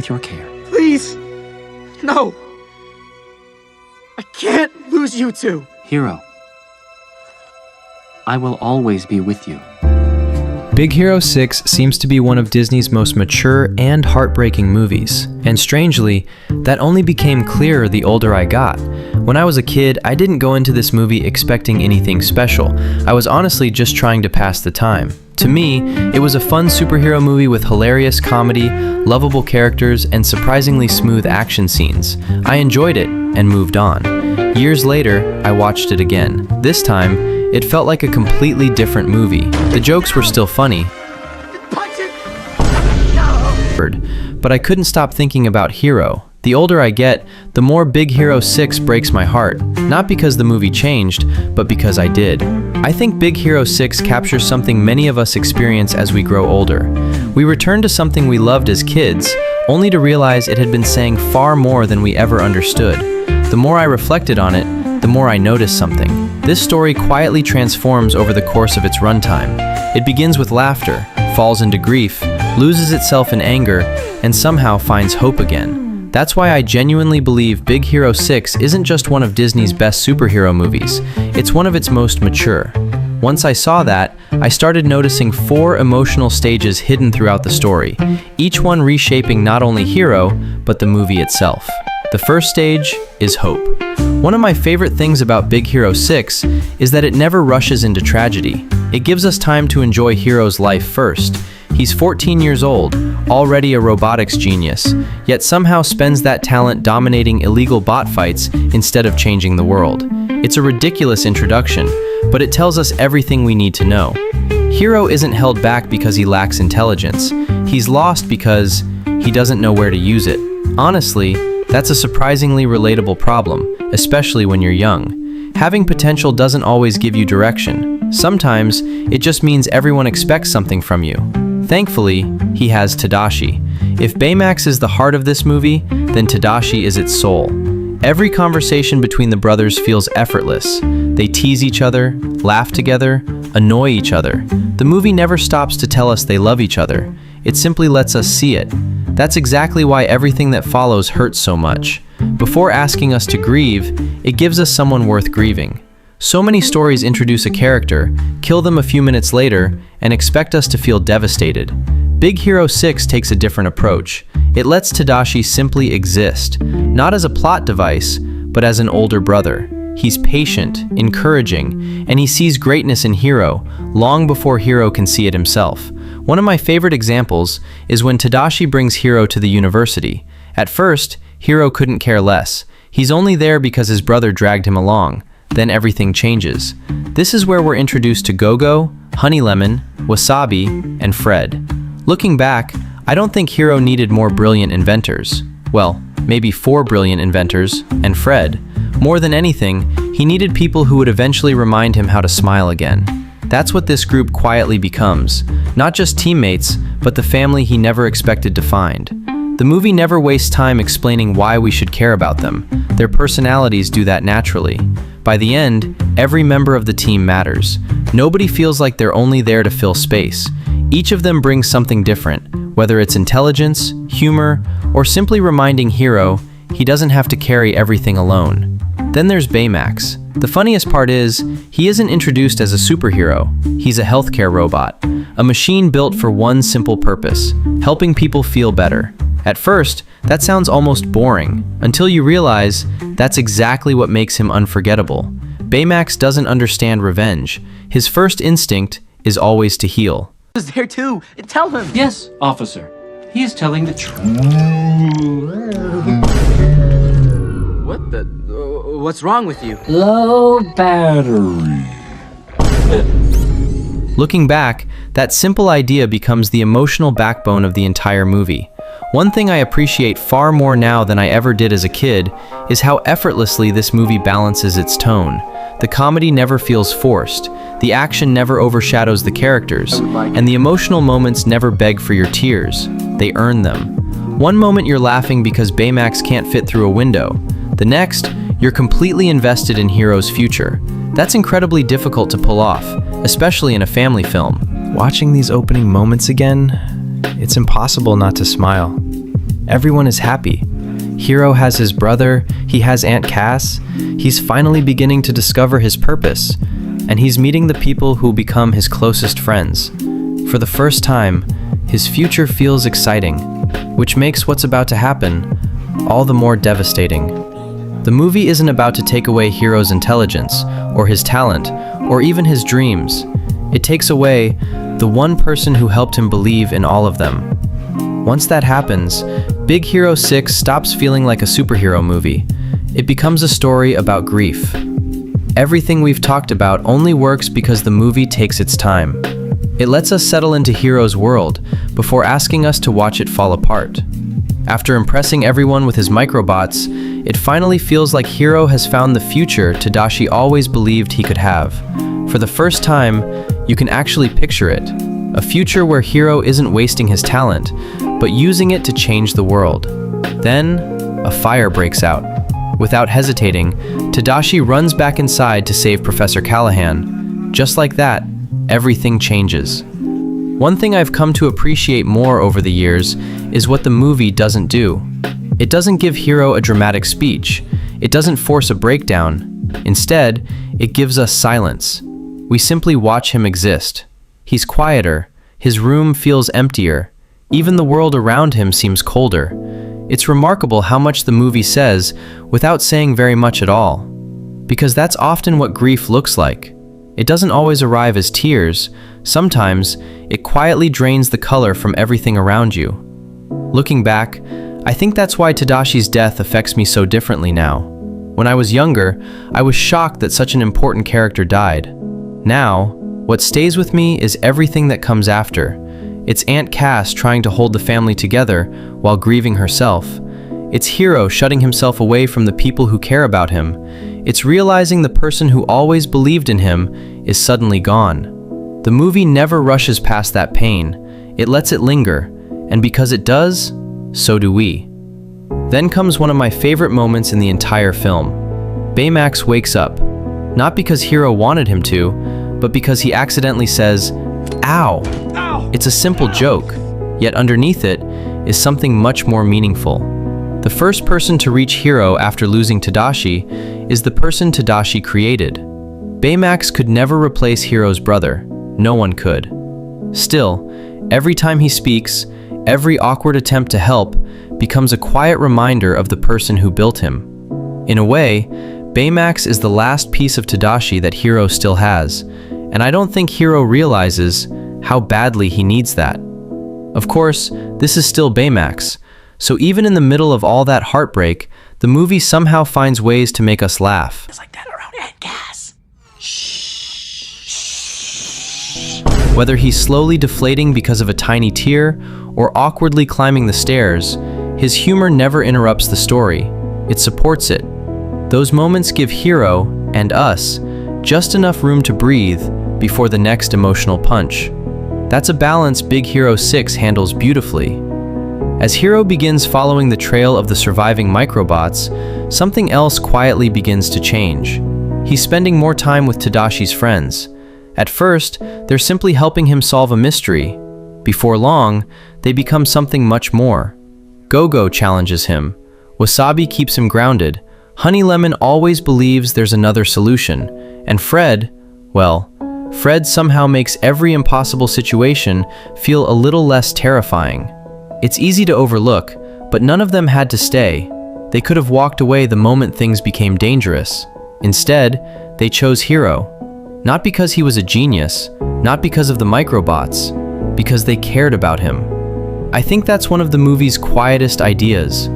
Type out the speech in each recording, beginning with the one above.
with your care. Please! No! I can't lose you two! Hero, I will always be with you. Big Hero 6 seems to be one of Disney's most mature and heartbreaking movies, and strangely, that only became clearer the older I got. When I was a kid, I didn't go into this movie expecting anything special. I was honestly just trying to pass the time. To me, it was a fun superhero movie with hilarious comedy, lovable characters, and surprisingly smooth action scenes. I enjoyed it and moved on. Years later, I watched it again. This time, it felt like a completely different movie. The jokes were still funny, but I couldn't stop thinking about Hero. The older I get, the more Big Hero 6 breaks my heart. Not because the movie changed, but because I did. I think Big Hero 6 captures something many of us experience as we grow older. We return to something we loved as kids, only to realize it had been saying far more than we ever understood. The more I reflected on it, the more I noticed something. This story quietly transforms over the course of its runtime. It begins with laughter, falls into grief, loses itself in anger, and somehow finds hope again. That's why I genuinely believe Big Hero 6 isn't just one of Disney's best superhero movies, it's one of its most mature. Once I saw that, I started noticing 4 emotional stages hidden throughout the story, each one reshaping not only Hero, but the movie itself. The first stage is hope. One of my favorite things about Big Hero 6 is that it never rushes into tragedy. It gives us time to enjoy Hero's life first. He's 14 years old, already a robotics genius, yet somehow spends that talent dominating illegal bot fights instead of changing the world. It's a ridiculous introduction, but it tells us everything we need to know. Hero isn't held back because he lacks intelligence. He's lost because he doesn't know where to use it. Honestly, that's a surprisingly relatable problem, especially when you're young. Having potential doesn't always give you direction. Sometimes, it just means everyone expects something from you. Thankfully, he has Tadashi. If Baymax is the heart of this movie, then Tadashi is its soul. Every conversation between the brothers feels effortless. They tease each other, laugh together, annoy each other. The movie never stops to tell us they love each other. It simply lets us see it. That's exactly why everything that follows hurts so much. Before asking us to grieve, it gives us someone worth grieving. So many stories introduce a character, kill them a few minutes later, and expect us to feel devastated. Big Hero 6 takes a different approach. It lets Tadashi simply exist, not as a plot device, but as an older brother. He's patient, encouraging, and he sees greatness in Hero long before Hero can see it himself. One of my favorite examples is when Tadashi brings Hero to the university. At first, Hero couldn't care less. He's only there because his brother dragged him along. Then everything changes. This is where we're introduced to Gogo, Honey Lemon, Wasabi, and Fred. Looking back, I don't think Hero needed more brilliant inventors. Well, maybe 4 brilliant inventors, and Fred. More than anything, he needed people who would eventually remind him how to smile again. That's what this group quietly becomes. Not just teammates, but the family he never expected to find. The movie never wastes time explaining why we should care about them. Their personalities do that naturally. By the end, every member of the team matters. Nobody feels like they're only there to fill space. Each of them brings something different, whether it's intelligence, humor, or simply reminding Hero he doesn't have to carry everything alone. Then there's Baymax. The funniest part is, he isn't introduced as a superhero. He's a healthcare robot, a machine built for one simple purpose, helping people feel better. At first, that sounds almost boring, until you realize that's exactly what makes him unforgettable. Baymax doesn't understand revenge. His first instinct is always to heal. Is there too? Tell him! Yes, officer. He is telling the truth. What the? What's wrong with you? Low battery. Looking back, that simple idea becomes the emotional backbone of the entire movie. One thing I appreciate far more now than I ever did as a kid is how effortlessly this movie balances its tone. The comedy never feels forced, the action never overshadows the characters, and the emotional moments never beg for your tears. They earn them. One moment you're laughing because Baymax can't fit through a window. The next, you're completely invested in Hero's future. That's incredibly difficult to pull off, especially in a family film. Watching these opening moments again, it's impossible not to smile. Everyone is happy. Hiro has his brother, he has Aunt Cass, he's finally beginning to discover his purpose, and he's meeting the people who'll become his closest friends. For the first time, his future feels exciting, which makes what's about to happen all the more devastating. The movie isn't about to take away Hiro's intelligence, or his talent, or even his dreams. It takes away the one person who helped him believe in all of them. Once that happens, Big Hero 6 stops feeling like a superhero movie. It becomes a story about grief. Everything we've talked about only works because the movie takes its time. It lets us settle into Hiro's world before asking us to watch it fall apart. After impressing everyone with his microbots, it finally feels like Hiro has found the future Tadashi always believed he could have. For the first time, you can actually picture it. A future where Hiro isn't wasting his talent, but using it to change the world. Then, a fire breaks out. Without hesitating, Tadashi runs back inside to save Professor Callahan. Just like that, everything changes. One thing I've come to appreciate more over the years is what the movie doesn't do. It doesn't give Hiro a dramatic speech. It doesn't force a breakdown. Instead, it gives us silence. We simply watch him exist. He's quieter. His room feels emptier. Even the world around him seems colder. It's remarkable how much the movie says without saying very much at all. Because that's often what grief looks like. It doesn't always arrive as tears. Sometimes, it quietly drains the color from everything around you. Looking back, I think that's why Tadashi's death affects me so differently now. When I was younger, I was shocked that such an important character died. Now, what stays with me is everything that comes after. It's Aunt Cass trying to hold the family together while grieving herself. It's Hiro shutting himself away from the people who care about him. It's realizing the person who always believed in him is suddenly gone. The movie never rushes past that pain. It lets it linger, and because it does, so do we. Then comes one of my favorite moments in the entire film. Baymax wakes up, not because Hiro wanted him to, but because he accidentally says, "Ow!" It's a simple joke, yet underneath it is something much more meaningful. The first person to reach Hiro after losing Tadashi is the person Tadashi created. Baymax could never replace Hiro's brother. No one could. Still, every time he speaks, every awkward attempt to help becomes a quiet reminder of the person who built him. In a way, Baymax is the last piece of Tadashi that Hiro still has, and I don't think Hiro realizes how badly he needs that. Of course, this is still Baymax, so even in the middle of all that heartbreak, the movie somehow finds ways to make us laugh. It's like that around Aunt Cass. Whether he's slowly deflating because of a tiny tear or awkwardly climbing the stairs, his humor never interrupts the story. It supports it. Those moments give Hiro, and us, just enough room to breathe before the next emotional punch. That's a balance Big Hero 6 handles beautifully. As Hiro begins following the trail of the surviving microbots, something else quietly begins to change. He's spending more time with Tadashi's friends. At first, they're simply helping him solve a mystery. Before long, they become something much more. Go-Go challenges him. Wasabi keeps him grounded. Honey Lemon always believes there's another solution. And Fred, well, Fred somehow makes every impossible situation feel a little less terrifying. It's easy to overlook, but none of them had to stay. They could have walked away the moment things became dangerous. Instead, they chose Hiro. Not because he was a genius, not because of the microbots, because they cared about him. I think that's one of the movie's quietest ideas.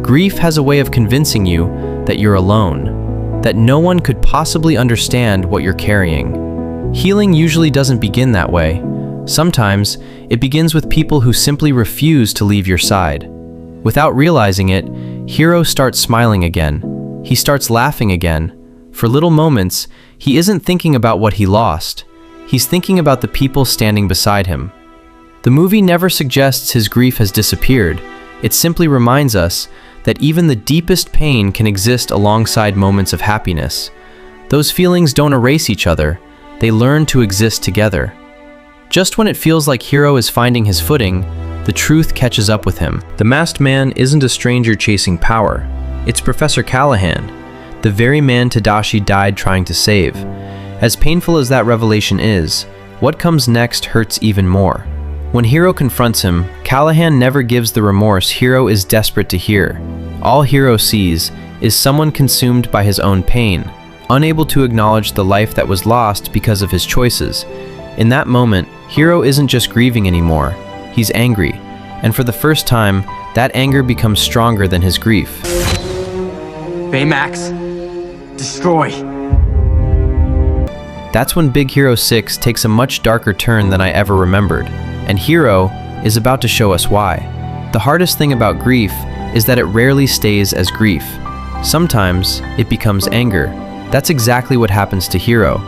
Grief has a way of convincing you that you're alone, that no one could possibly understand what you're carrying. Healing usually doesn't begin that way. Sometimes, it begins with people who simply refuse to leave your side. Without realizing it, Hiro starts smiling again. He starts laughing again. For little moments, he isn't thinking about what he lost. He's thinking about the people standing beside him. The movie never suggests his grief has disappeared. It simply reminds us that even the deepest pain can exist alongside moments of happiness. Those feelings don't erase each other. They learn to exist together. Just when it feels like Hiro is finding his footing, the truth catches up with him. The masked man isn't a stranger chasing power. It's Professor Callahan, the very man Tadashi died trying to save. As painful as that revelation is, what comes next hurts even more. When Hiro confronts him, Callahan never gives the remorse Hiro is desperate to hear. All Hiro sees is someone consumed by his own pain, unable to acknowledge the life that was lost because of his choices. In that moment, Hiro isn't just grieving anymore, he's angry, and for the first time, that anger becomes stronger than his grief. Baymax, destroy. That's when Big Hero 6 takes a much darker turn than I ever remembered, and Hiro is about to show us why. The hardest thing about grief is that it rarely stays as grief. Sometimes it becomes anger. That's exactly what happens to Hiro.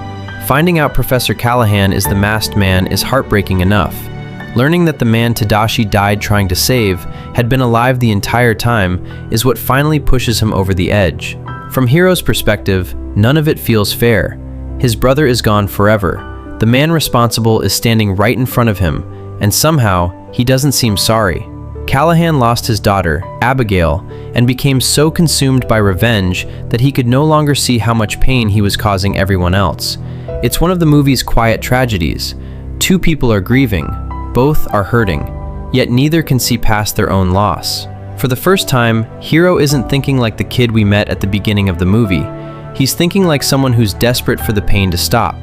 Finding out Professor Callahan is the masked man is heartbreaking enough. Learning that the man Tadashi died trying to save had been alive the entire time is what finally pushes him over the edge. From Hiro's perspective, none of it feels fair. His brother is gone forever. The man responsible is standing right in front of him, and somehow he doesn't seem sorry. Callahan lost his daughter, Abigail, and became so consumed by revenge that he could no longer see how much pain he was causing everyone else. It's one of the movie's quiet tragedies. Two people are grieving, both are hurting, yet neither can see past their own loss. For the first time, Hiro isn't thinking like the kid we met at the beginning of the movie. He's thinking like someone who's desperate for the pain to stop.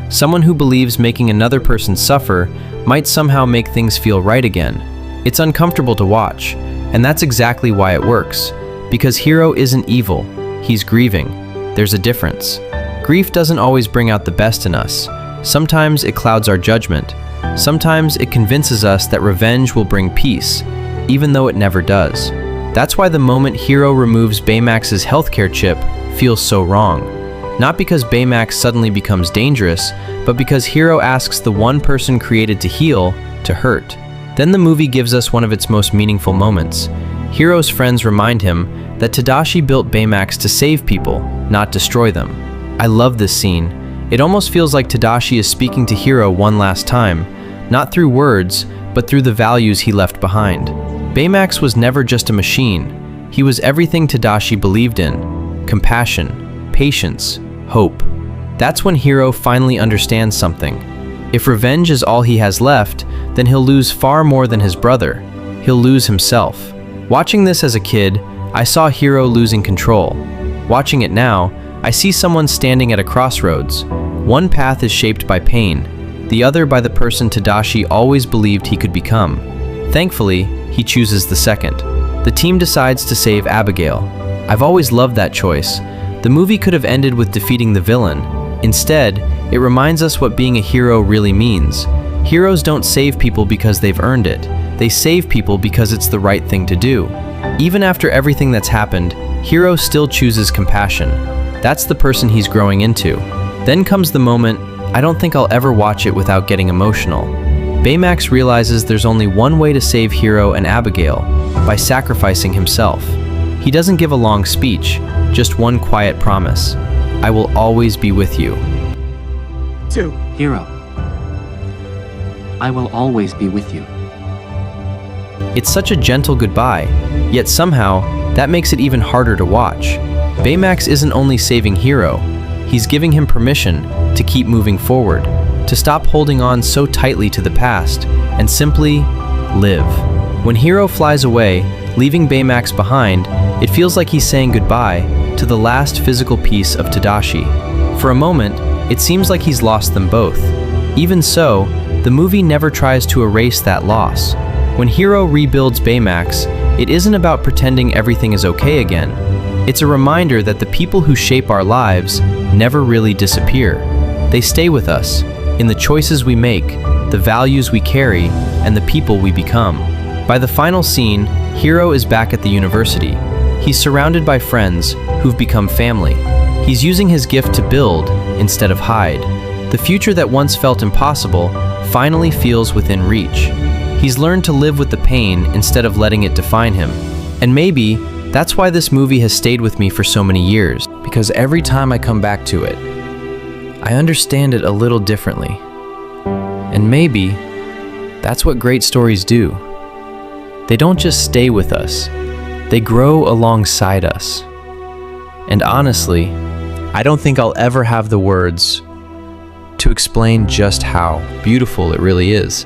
Someone who believes making another person suffer might somehow make things feel right again. It's uncomfortable to watch, and that's exactly why it works. Because Hiro isn't evil, he's grieving. There's a difference. Grief doesn't always bring out the best in us. Sometimes it clouds our judgment. Sometimes it convinces us that revenge will bring peace, even though it never does. That's why the moment Hiro removes Baymax's healthcare chip feels so wrong. Not because Baymax suddenly becomes dangerous, but because Hiro asks the one person created to heal to hurt. Then the movie gives us one of its most meaningful moments. Hiro's friends remind him that Tadashi built Baymax to save people, not destroy them. I love this scene. It almost feels like Tadashi is speaking to Hiro one last time, not through words, but through the values he left behind. Baymax was never just a machine. He was everything Tadashi believed in: compassion, patience, hope. That's when Hiro finally understands something. If revenge is all he has left, then he'll lose far more than his brother. He'll lose himself. Watching this as a kid, I saw Hiro losing control. Watching it now, I see someone standing at a crossroads. One path is shaped by pain, the other by the person Tadashi always believed he could become. Thankfully, he chooses the second. The team decides to save Abigail. I've always loved that choice. The movie could have ended with defeating the villain. Instead, it reminds us what being a hero really means. Heroes don't save people because they've earned it. They save people because it's the right thing to do. Even after everything that's happened, Hiro still chooses compassion. That's the person he's growing into. Then comes the moment, I don't think I'll ever watch it without getting emotional. Baymax realizes there's only one way to save Hiro and Abigail, by sacrificing himself. He doesn't give a long speech, just one quiet promise. I will always be with you. 2. Hiro, I will always be with you. It's such a gentle goodbye, yet somehow, that makes it even harder to watch. Baymax isn't only saving Hiro, he's giving him permission to keep moving forward, to stop holding on so tightly to the past, and simply live. When Hiro flies away, leaving Baymax behind, it feels like he's saying goodbye to the last physical piece of Tadashi. For a moment, it seems like he's lost them both. Even so, the movie never tries to erase that loss. When Hiro rebuilds Baymax, it isn't about pretending everything is okay again. It's a reminder that the people who shape our lives never really disappear. They stay with us, in the choices we make, the values we carry, and the people we become. By the final scene, Hiro is back at the university. He's surrounded by friends who've become family. He's using his gift to build instead of hide. The future that once felt impossible finally feels within reach. He's learned to live with the pain instead of letting it define him. And maybe that's why this movie has stayed with me for so many years, because every time I come back to it, I understand it a little differently. And maybe that's what great stories do. They don't just stay with us, they grow alongside us. And honestly, I don't think I'll ever have the words to explain just how beautiful it really is.